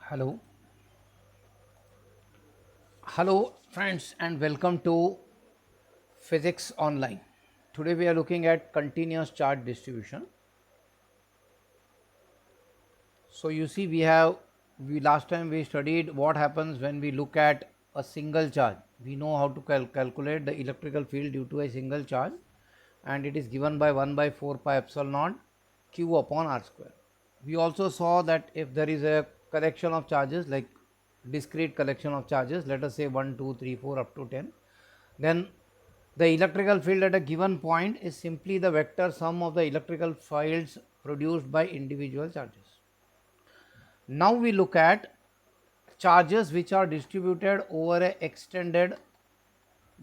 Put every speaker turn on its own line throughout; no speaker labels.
Hello. Hello, friends, and welcome to Physics Online. Today we are looking at continuous charge distribution. So you see, we last time we studied what happens when we look at a single charge. We know how to calculate the electrical field due to a single charge, and it is given by 1 by 4 pi epsilon naught q upon r square. We also saw that if there is a collection of charges, like discrete collection of charges, let us say 1 2 3 4 up to 10, then the electrical field at a given point is simply the vector sum of the electrical fields produced by individual charges. Now we look at charges which are distributed over a extended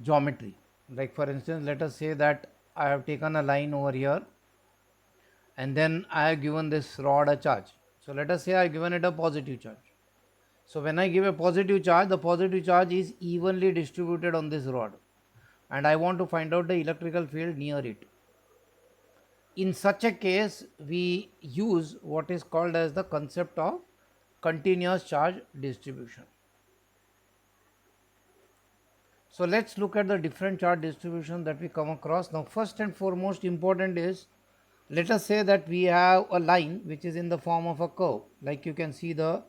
geometry. Like for instance, let us say that I have taken a line over here and then I have given this rod a charge. So let us say I have given it a positive charge. So when I give a positive charge, the positive charge is evenly distributed on this rod, and I want to find out the electrical field near it. In such a case, we use what is called as the concept of continuous charge distribution. So let's look at the different charge distribution that we come across. Now first and foremost important is, let us say that we have a line which is in the form of a curve, like you can see the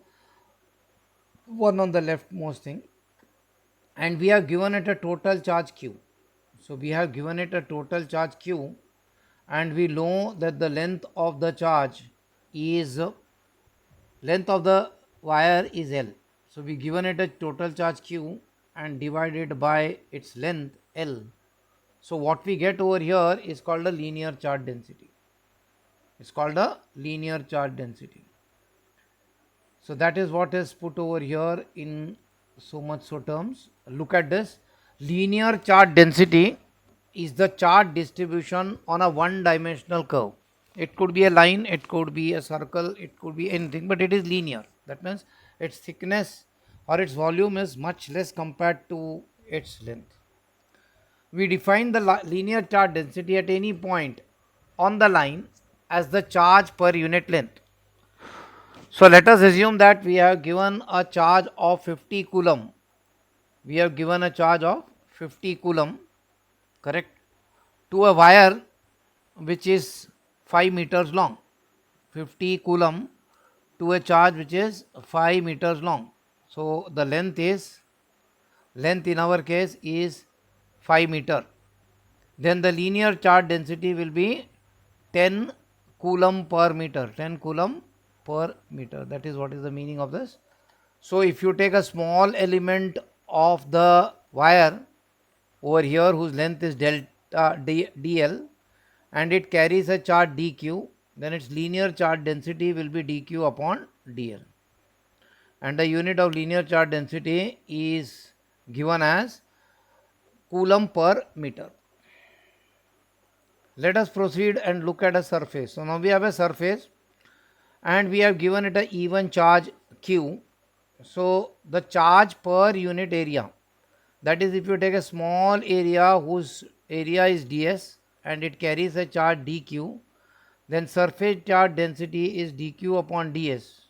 one on the leftmost thing, and we have given it a total charge q. So we have given it a total charge q, and we know that the length of the charge is length of the wire is L. So we given it a total charge q and divided by its length L. So what we get over here is called a linear charge density. It's called a linear charge density. So that is what is put over here in so much so terms. Look at this. Linear charge density is the charge distribution on a one dimensional curve. It could be a line, it could be a circle, it could be anything, but it is linear. That means its thickness or its volume is much less compared to its length. We define the linear charge density at any point on the line as the charge per unit length. So let us assume that we have given a charge of 50 coulomb. We have given a charge of 50 coulomb, correct, to a wire which is 5 meters long. 50 coulomb to a charge which is 5 meters long. So the length in our case is 5 meter. Then the linear charge density will be 10 coulomb per meter. 10 coulomb per meter. That is what is the meaning of this. So if you take a small element of the wire over here whose length is delta dl, and it carries a charge dq, then its linear charge density will be dq upon dl, and the unit of linear charge density is given as coulomb per meter. Let us proceed and look at a surface. So now we have a surface and we have given it a even charge q. So the charge per unit area, that is, if you take a small area whose area is ds and it carries a charge dq, then surface charge density is dq upon ds,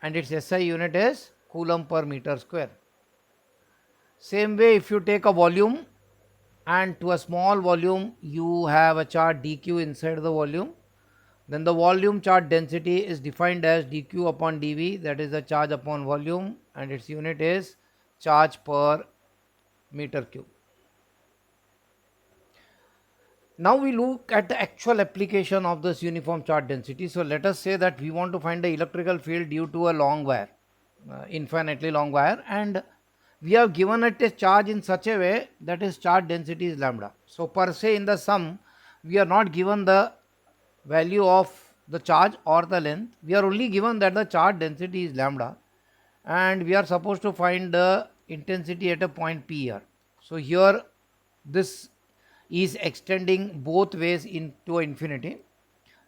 and its SI unit is coulomb per meter square. Same way, if you take a volume and to a small volume you have a charge dq inside the volume, then the volume charge density is defined as dq upon dv, that is the charge upon volume, and its unit is charge per meter cube. Now we look at the actual application of this uniform charge density. So let us say that we want to find the electrical field due to a long wire, infinitely long wire, and we have given it a charge in such a way that its charge density is lambda. So per se in the sum we are not given the value of the charge or the length, we are only given that the charge density is lambda, and we are supposed to find the intensity at a point p here. So here this is extending both ways into infinity.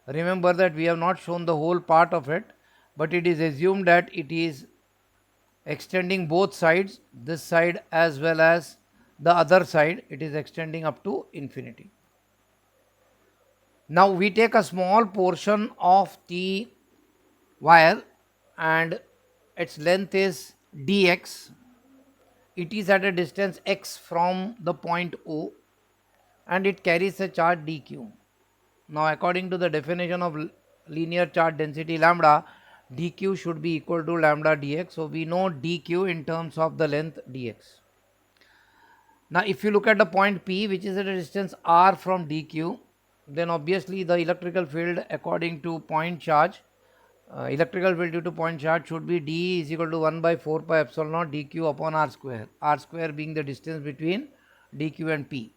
Remember that we have not shown the whole part of it, but it is assumed that it is extending both sides, this side as well as the other side, it is extending up to infinity. Now we take a small portion of the wire and its length is dx. It is at a distance x from the point O and it carries a charge dq. Now according to the definition of linear charge density lambda, dq should be equal to lambda dx. So we know dq in terms of the length dx. Now if you look at the point P, which is at a distance r from dq, then obviously the electrical field according to point charge, electrical field due to point charge should be d is equal to 1 by 4 pi epsilon naught dq upon r square being the distance between dq and P.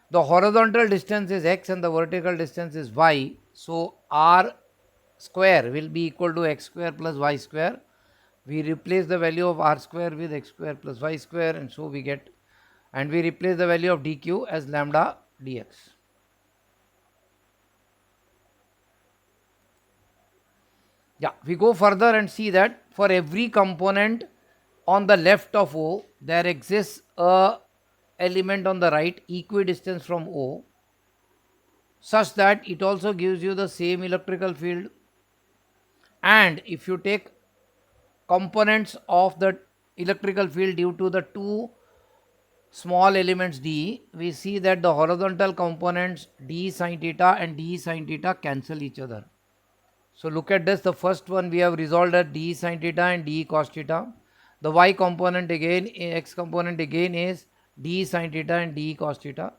The horizontal distance is x and the vertical distance is y. So r square will be equal to x square plus y square. We replace the value of r square with x square plus y square, and so we get, and we replace the value of dq as lambda dx. Yeah, we go further and see that for every component on the left of O, there exists a element on the right equidistant from O, such that it also gives you the same electrical field. And if you take components of the electrical field due to the two small elements d, we see that the horizontal components d sin theta and d sin theta cancel each other. So look at this, the first one we have resolved at d sin theta and d cos theta. The y component again, x component again is d sin theta and d cos theta.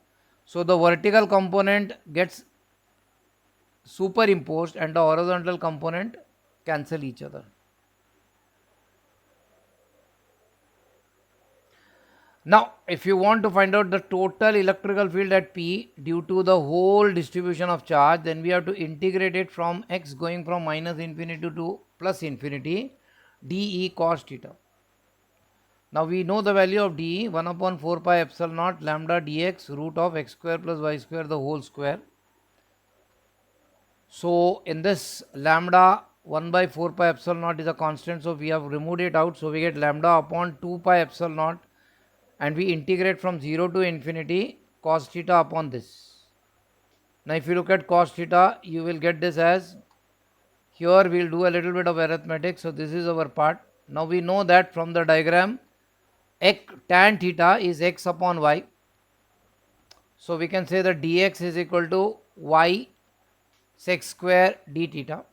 So the vertical component gets superimposed and the horizontal component cancel each other. Now, if you want to find out the total electrical field at P due to the whole distribution of charge, then we have to integrate it from x going from minus infinity to plus infinity dE cos theta. Now we know the value of dE, 1 upon 4 pi epsilon naught lambda dx root of x square plus y square the whole square. So in this lambda 1 by 4 pi epsilon naught is a constant, so we have removed it out, so we get lambda upon 2 pi epsilon naught, and we integrate from 0 to infinity cos theta upon this. Now if you look at cos theta, you will get this as, here we will do a little bit of arithmetic, so this is our part. Now we know that from the diagram tan theta is x upon y, so we can say that dx is equal to y sec square d theta.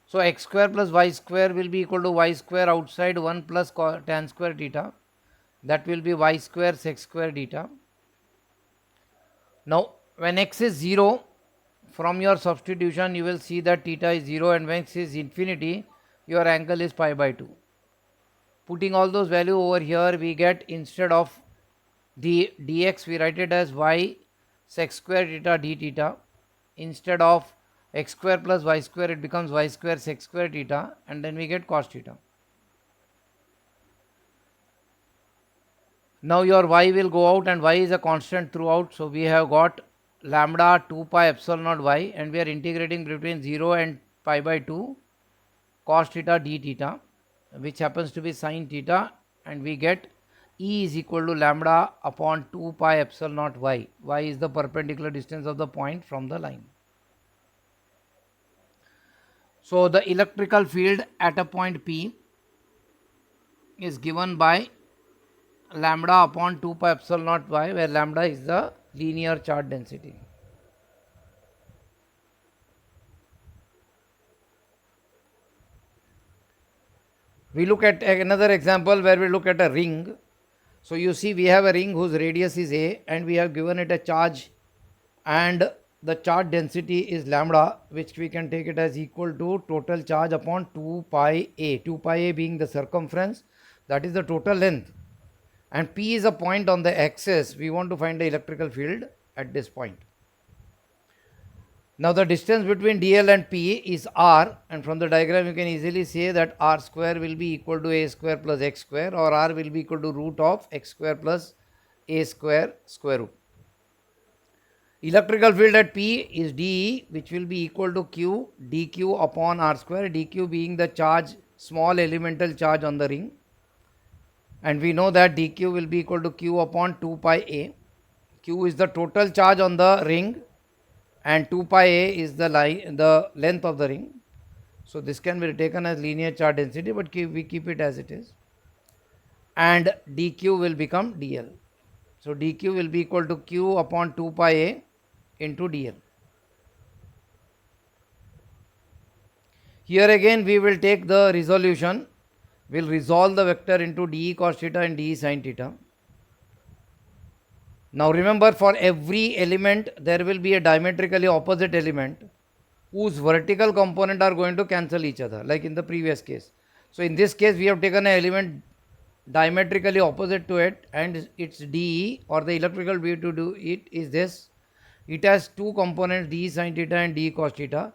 So x square plus y square will be equal to y square outside 1 plus tan square theta, that will be y square sec square theta. Now when x is 0, from your substitution you will see that theta is 0, and when x is infinity, your angle is pi by 2. Putting all those values over here, we get, instead of the dx, we write it as y sec square theta d theta. Instead of x square plus y square, it becomes y square sec square theta, and then we get cos theta. Now your y will go out, and y is a constant throughout, so we have got lambda 2 pi epsilon naught y, and we are integrating between 0 and pi by 2 cos theta d theta, which happens to be sin theta, and we get E is equal to lambda upon 2 pi epsilon naught y. Y is the perpendicular distance of the point from the line. So the electrical field at a point P is given by lambda upon 2 pi epsilon naught y, where lambda is the linear charge density. We look at another example where we look at a ring. So you see we have a ring whose radius is a, and we have given it a charge, and the charge density is lambda, which we can take it as equal to total charge upon 2 pi a, 2 pi a being the circumference, that is the total length, and P is a point on the axis. We want to find the electrical field at this point. Now the distance between dl and P is r, and from the diagram you can easily say that r square will be equal to a square plus x square, or r will be equal to root of x square plus a square square root. Electrical field at P is dE, which will be equal to q dq upon r square, dq being the charge, small elemental charge on the ring, and we know that dq will be equal to q upon 2 pi a. Q is the total charge on the ring, and 2 pi a is the length of the ring. So this can be taken as linear charge density, but we keep it as it is, and dq will become dl. So dq will be equal to q upon 2 pi a into dl. Here again we will take the resolution, we'll resolve the vector into dE cos theta and dE sin theta. Now remember, for every element there will be a diametrically opposite element whose vertical component are going to cancel each other, like in the previous case. So in this case we have taken an element diametrically opposite to it, and its dE, or the electrical way to do it is this. It has two components, dE sin theta and dE cos theta.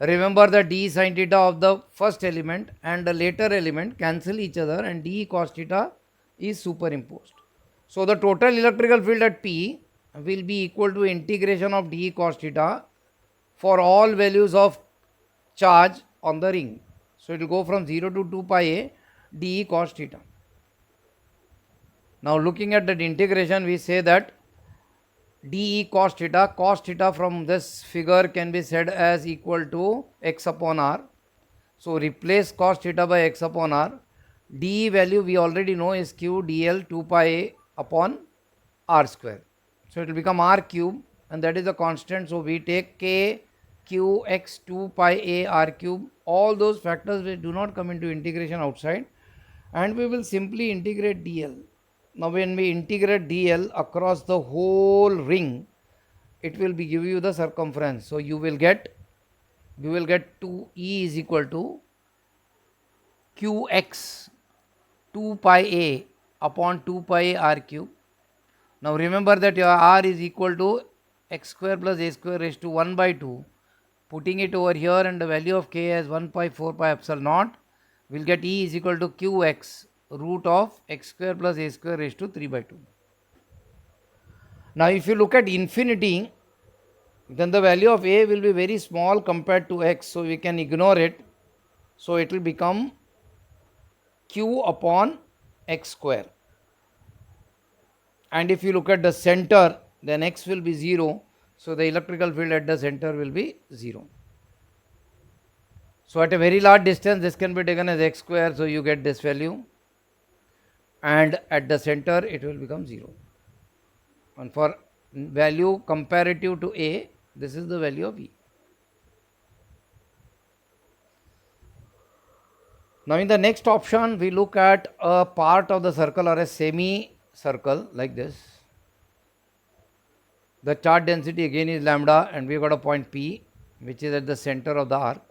Remember that dE sin theta of the first element and the later element cancel each other, and dE cos theta is superimposed. So the total electrical field at P will be equal to integration of dE cos theta for all values of charge on the ring. So it will go from 0 to 2 pi a dE cos theta. Now looking at that integration, we say that dE cos theta from this figure can be said as equal to x upon r. So replace cos theta by x upon r. dE value we already know is q dl 2 pi a upon r square. So it will become r cube, and that is a constant. So we take k q x 2 pi a r cube. All those factors which do not come into integration outside, and we will simply integrate dl. Now when we integrate dl across the whole ring, it will be give you the circumference. So you will get 2e is equal to qx 2 pi a upon 2 pi r cube. Now remember that your r is equal to x square plus a square raised to 1 by 2. Putting it over here, and the value of k as 1 pi 4 pi epsilon naught, we'll get E is equal to qx root of x square plus a square raised to 3 by 2. Now if you look at infinity, then the value of a will be very small compared to x, so we can ignore it. So it will become q upon x square. And if you look at the center, then x will be 0, so the electrical field at the center will be 0. So at a very large distance, this can be taken as x square, so you get this value, and at the center it will become 0. And for value comparative to a, this is the value of E. Now in the next option, we look at a part of the circle or a semi-circle like this. The charge density again is lambda, and we got a point P which is at the center of the arc.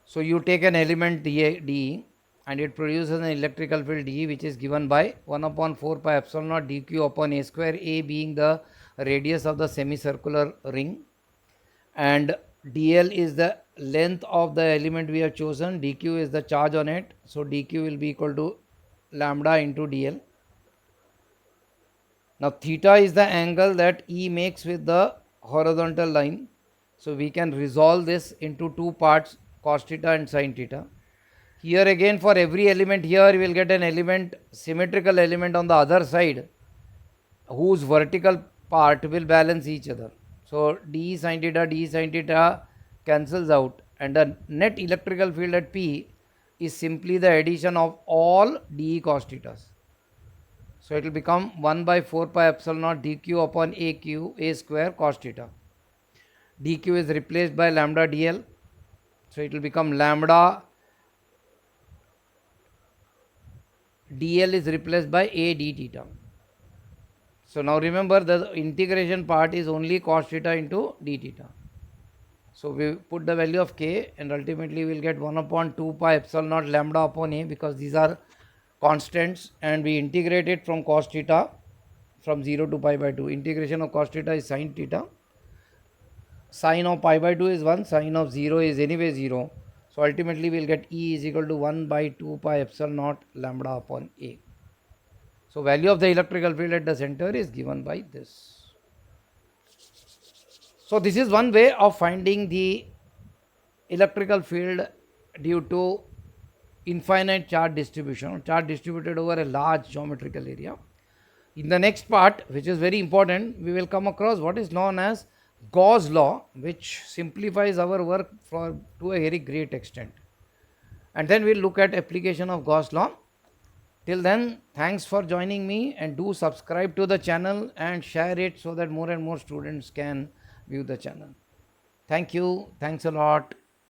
So you take an element dE, and it produces an electrical field dE, which is given by 1 upon 4 pi epsilon naught dq upon a square, a being the radius of the semicircular ring, and dl is the length of the element we have chosen, dq is the charge on it, so dq will be equal to lambda into dl. Now theta is the angle that E makes with the horizontal line, so we can resolve this into two parts, cos theta and sin theta. Here again, for every element here, we will get an element, symmetrical element on the other side, whose vertical part will balance each other. So dE sin theta cancels out, and the net electrical field at P is simply the addition of all dE cos thetas. So it will become 1 by 4 pi epsilon naught dq upon a square cos theta. dq is replaced by lambda dl, so it will become lambda dl is replaced by a d theta. So now remember, the integration part is only cos theta into d theta. So we put the value of k, and ultimately we will get 1 upon 2 pi epsilon naught lambda upon a, because these are constants, and we integrate it from cos theta from 0 to pi by 2. Integration of cos theta is sin theta. Sin of pi by 2 is 1, sin of 0 is anyway 0. So ultimately we will get E is equal to 1 by 2 pi epsilon naught lambda upon a. So value of the electrical field at the center is given by this. So this is one way of finding the electrical field due to infinite charge distribution, charge distributed over a large geometrical area. In the next part, which is very important, we will come across what is known as Gauss law, which simplifies our work to a very great extent. And then we'll look at application of Gauss law. Till then, thanks for joining me, and do subscribe to the channel and share it so that more and more students can view the channel. Thank you. Thanks a lot.